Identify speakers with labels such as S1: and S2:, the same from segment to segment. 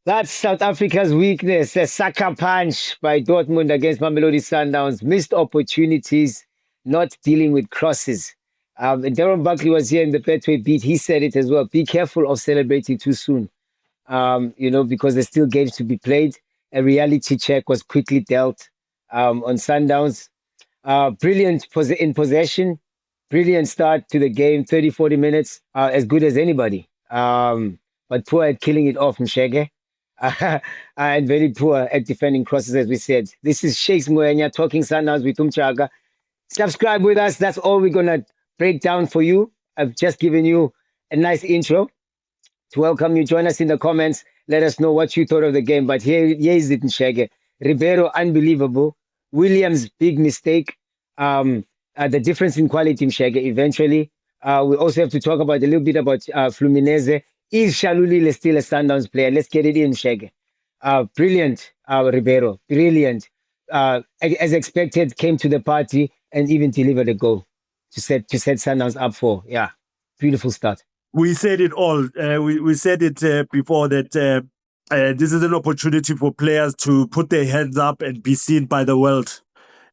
S1: That's South Africa's weakness. A sucker punch by Dortmund against Mamelodi Sundowns. Missed opportunities, not dealing with crosses. And Darren Buckley was here in the Betway beat. He said it as well. Be careful of celebrating too soon, because there's still games to be played. A reality check was quickly dealt on Sundowns. Brilliant in possession. Brilliant start to the game, 30, 40 minutes, as good as anybody. But poor at killing it off, Mshege. And very poor at defending crosses, as we said. This is Shakes Ngwenya, Talking Sundowns with Umjaka. Subscribe with us. That's all we're going to break down for you. I've just given you a nice intro to welcome you. Join us in the comments. Let us know what you thought of the game. But here is it, Mshege. Ribeiro, unbelievable. Williams, big mistake. The difference in quality, Mshege, eventually. We also have to talk about a little bit about Fluminense. Is Shalulile still a Sundowns player? Let's get it in, Shege. Brilliant, Ribeiro. Brilliant. As expected, came to the party and even delivered a goal to set Sundowns up for. Yeah, beautiful start.
S2: We said it all. We said it before that this is an opportunity for players to put their hands up and be seen by the world.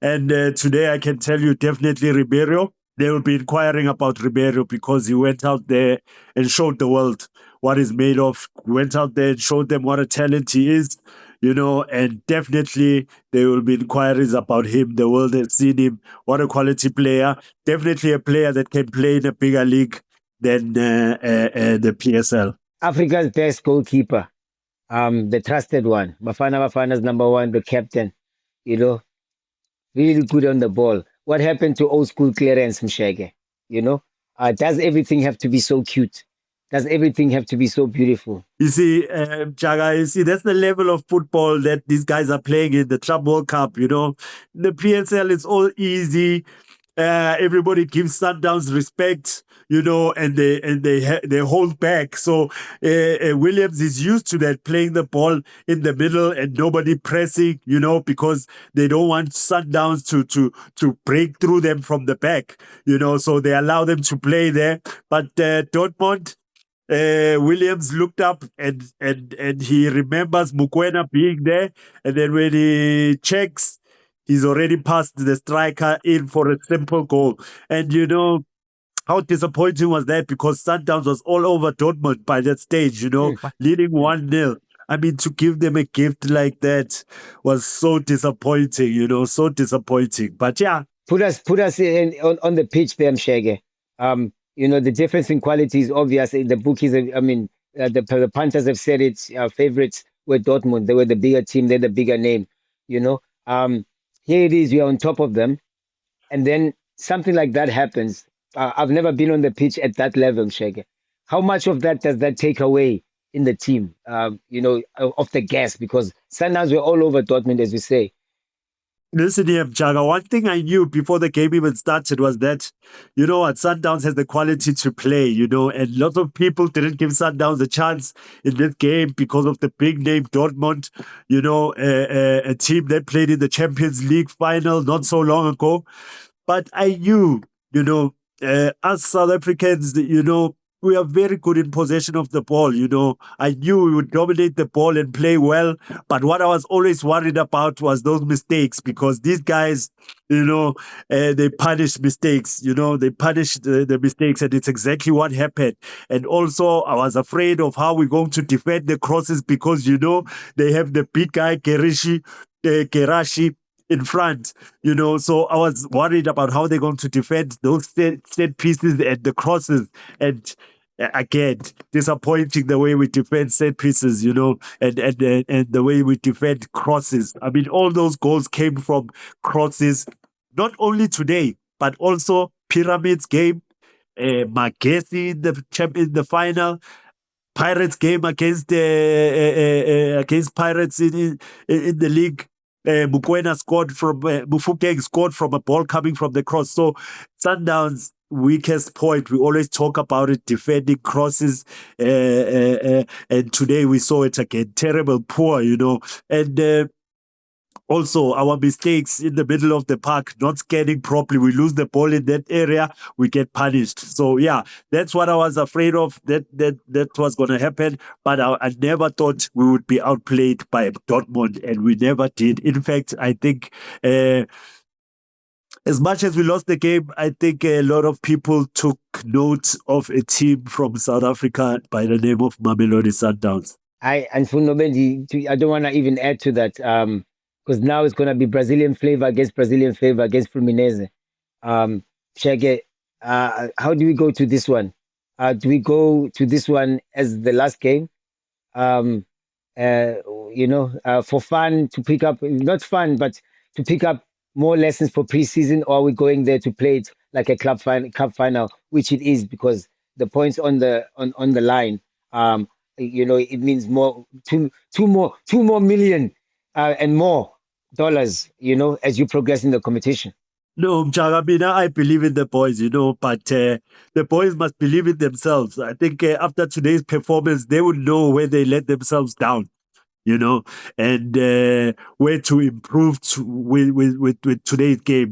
S2: And today I can tell you definitely Ribeiro. They will be inquiring about Ribeiro because he went out there and showed the world what he's made of. Went out there and showed them what a talent he is, and definitely there will be inquiries about him. The world has seen him. What a quality player. Definitely a player that can play in a bigger league than the PSL.
S1: Africa's best goalkeeper, the trusted one. Bafana's number one, the captain, really good on the ball. What happened to old school clearance, Mshege? Does everything have to be so cute? Does everything have to be so beautiful?
S2: You see, Jaga, that's the level of football that these guys are playing in the Club World Cup, The PSL is all easy. Everybody gives Sundowns respect, and they hold back. So Williams is used to that, playing the ball in the middle and nobody pressing, because they don't want Sundowns to break through them from the back, So they allow them to play there. But Dortmund, Williams looked up and he remembers Mokoena being there, and then when he checks, he's already passed the striker in for a simple goal. And how disappointing was that? Because Sundowns was all over Dortmund by that stage, leading 1-0. I mean, to give them a gift like that was so disappointing, so disappointing. But yeah.
S1: Put us on the pitch there, Mshege. The difference in quality is obvious. The bookies, the punters have said it. Favorites were Dortmund. They were the bigger team. They're the bigger name, Here it is, we are on top of them. And then something like that happens. I've never been on the pitch at that level, Shege. How much of that does that take away in the team, of the gas? Because Sundowns were all over Dortmund, as we say.
S2: Listen here, Jaga. One thing I knew before the game even started was that, Sundowns has the quality to play, and lots of people didn't give Sundowns a chance in this game because of the big name Dortmund, a team that played in the Champions League final not so long ago. But I knew, us South Africans, we are very good in possession of the ball, I knew we would dominate the ball and play well. But what I was always worried about was those mistakes, because these guys, they punish mistakes, they punish the mistakes, and it's exactly what happened. And also, I was afraid of how we're going to defend the crosses because, they have the big guy, Gerashi, in front, so I was worried about how they're going to defend those set pieces and the crosses. And again, disappointing the way we defend set pieces, and the way we defend crosses. I mean, all those goals came from crosses, not only today, but also Pyramids game, Magesi in the final, Pirates game against Pirates in the league. Mokoena scored from Mufukeng scored from a ball coming from the cross. So Sundowns' weakest point, we always talk about it, defending crosses, and today we saw it again, terrible, poor, and Also, our mistakes in the middle of the park, not scanning properly, we lose the ball in that area, we get punished. So yeah, that's what I was afraid of. That was going to happen, but I never thought we would be outplayed by Dortmund, and we never did. In fact, I think. As much as we lost the game, I think a lot of people took note of a team from South Africa by the name of Mamelodi Sundowns.
S1: And for nobody, I don't want to even add to that because now it's going to be Brazilian flavor against Brazilian flavor against Fluminense. Shege, how do we go to this one? Do we go to this one as the last game? Um, uh, for fun to pick up, not fun, but to pick up more lessons for preseason, or are we going there to play it like a cup final, which it is because the points on the line. It means more two more million and more dollars. As you progress in the competition.
S2: No, Mjagamina, I believe in the boys, but the boys must believe in themselves. I think after today's performance, they would know where they let themselves down, and where to improve with today's game,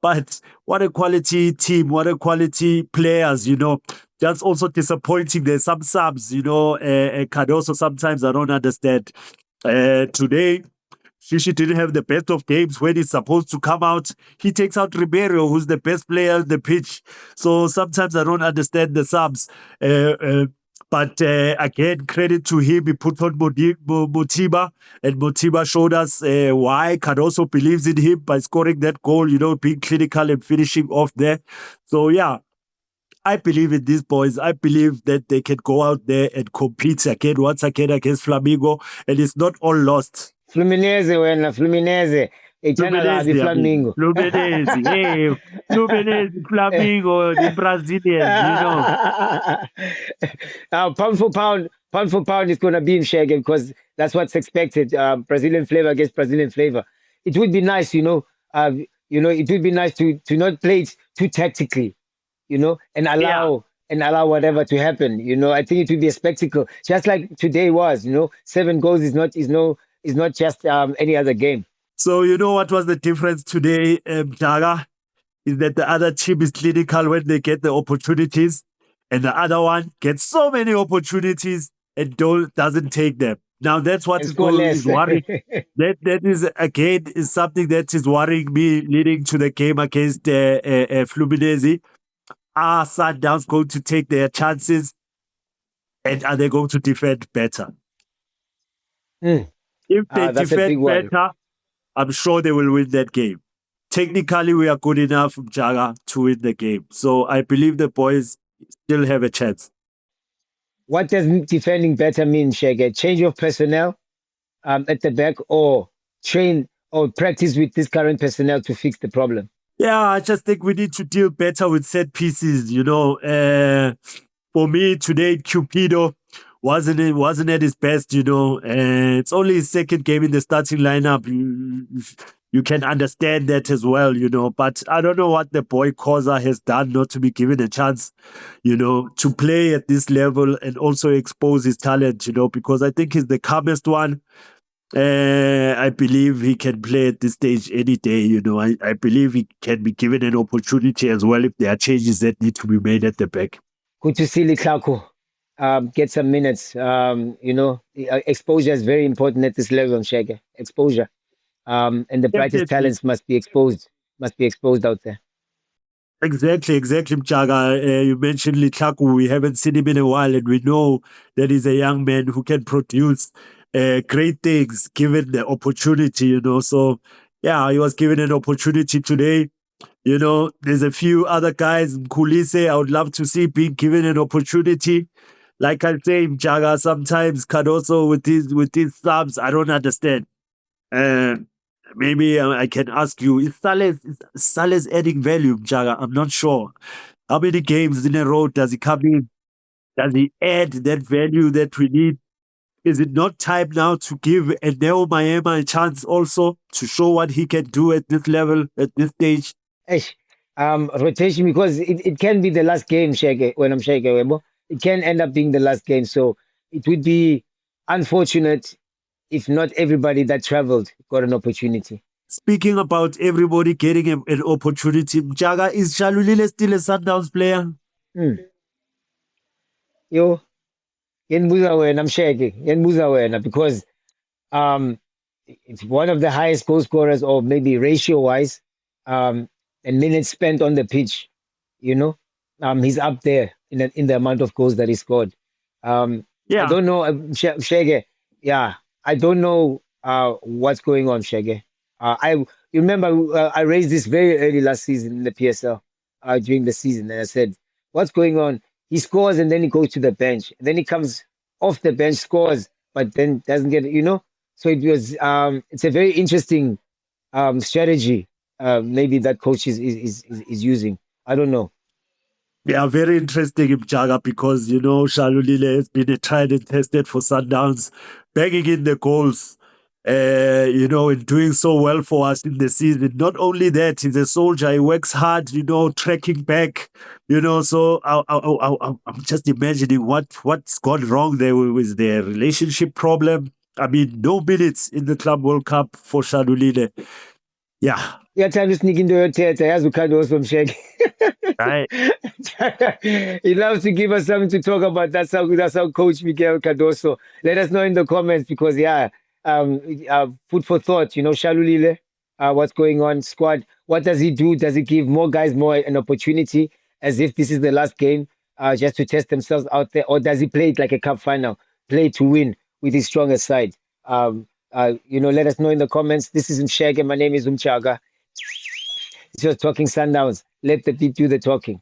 S2: But what a quality team, what a quality players, Just also disappointing. There's some subs, Cardoso sometimes I don't understand. Today, Shishi didn't have the best of games when he's supposed to come out. He takes out Ribeiro, who's the best player on the pitch. So sometimes I don't understand the subs. But again, credit to him. He put on Motiba, and Motiba showed us why Cardoso believes in him by scoring that goal, being clinical and finishing off there. So, yeah, I believe in these boys. I believe that they can go out there and compete once again against Flamengo, and it's not all lost.
S1: Fluminense. Echana
S2: Fluminense,
S1: labi
S2: I mean.
S1: Flamingo.
S2: Fluminense, hey, Fluminense, Flamengo, the Brazilians.
S1: Now, pound for pound is going to be in Schengen because that's what's expected. Brazilian flavor against Brazilian flavor. It would be nice, it would be nice to not play it too tactically, and
S2: Yeah.
S1: allow whatever to happen. I think it would be a spectacle, just like today was. 7 goals is not just any other game.
S2: So you know what was the difference today, Jaga? Is that the other team is clinical when they get the opportunities, and the other one gets so many opportunities and doesn't take them. Now that's what
S1: And score less.
S2: is worrying. That is again is something that is worrying me leading to the game against Fluminense. Are Sundowns going to take their chances, and are they going to defend better?
S1: Mm.
S2: If they
S1: That's a big
S2: defend
S1: one.
S2: better, I'm sure they will win that game. Technically, we are good enough, Jaga, to win the game. So I believe the boys still have a chance.
S1: What does defending better mean, Shege? Change of personnel at the back, or train or practice with this current personnel to fix the problem?
S2: Yeah, I just think we need to deal better with set pieces. For me today, Cupido wasn't at his best. It's only his second game in the starting lineup. You can understand that as well. But I don't know what the boy Koza has done not to be given a chance. To play at this level and also expose his talent. Because I think he's the calmest one. I believe he can play at this stage any day. I believe he can be given an opportunity as well if there are changes that need to be made at the back.
S1: Good to see Liklako get some minutes. Exposure is very important at this level, Shege. Exposure. And the brightest
S2: Definitely.
S1: talents must be exposed out there.
S2: Exactly, Mchaga. You mentioned Litlaku. We haven't seen him in a while, and we know that he's a young man who can produce great things given the opportunity. So, yeah, he was given an opportunity today. There's a few other guys, Kulise, I would love to see being given an opportunity. Like I say, Mchaga, sometimes Cardoso with these subs, I don't understand. Maybe I can ask you, is Saleh adding value, Jaga? I'm not sure. How many games in a row does he come in? Does he add that value that we need? Is it not time now to give Neo Maema a chance also to show what he can do at this level, at this stage?
S1: Rotation, because it can be the last game, Shege, when I'm Shege Webo. It can end up being the last game. So it would be unfortunate if not everybody that traveled got an opportunity.
S2: Speaking about everybody getting an opportunity, Mjaga, is Shalulile still a Sundowns player?
S1: Hmm. Yo, yenbuza wena Msheke, yenbuza wena because um it's one of the highest goal scorers, or maybe ratio wise, and minutes spent on the pitch. You know, he's up there in the amount of goals that he scored. I
S2: Yeah.
S1: don't know, Shege. Yeah, I don't know what's going on, Shege. I you remember I raised this very early last season in the PSL during the season, and I said, "What's going on? He scores and then he goes to the bench, and then he comes off the bench, scores, but then doesn't get So it was it's a very interesting strategy maybe that coach is using. I don't know.
S2: Yeah, very interesting, Mjaga, because, Shalulile has been a tried and tested for Sundowns, banging in the goals, and doing so well for us in the season. Not only that, he's a soldier. He works hard, tracking back, so I'm just imagining what's gone wrong there with their relationship problem. I mean, no minutes in the Club World Cup for Shalulile. Yeah.
S1: Uyathanda usinika into yothetha, yazi uKhandoso Msheke.
S2: Right.
S1: He loves to give us something to talk about. That's how Coach Miguel Cardoso. Let us know in the comments because food for thought. Shalulile, what's going on? Squad. What does he do? Does he give more guys more an opportunity as if this is the last game, just to test themselves out there, or does he play it like a cup final, play to win with his stronger side? Let us know in the comments. This is Msheke. My name is Umjaka. It's just Talking Sundowns. Let the beat do the talking.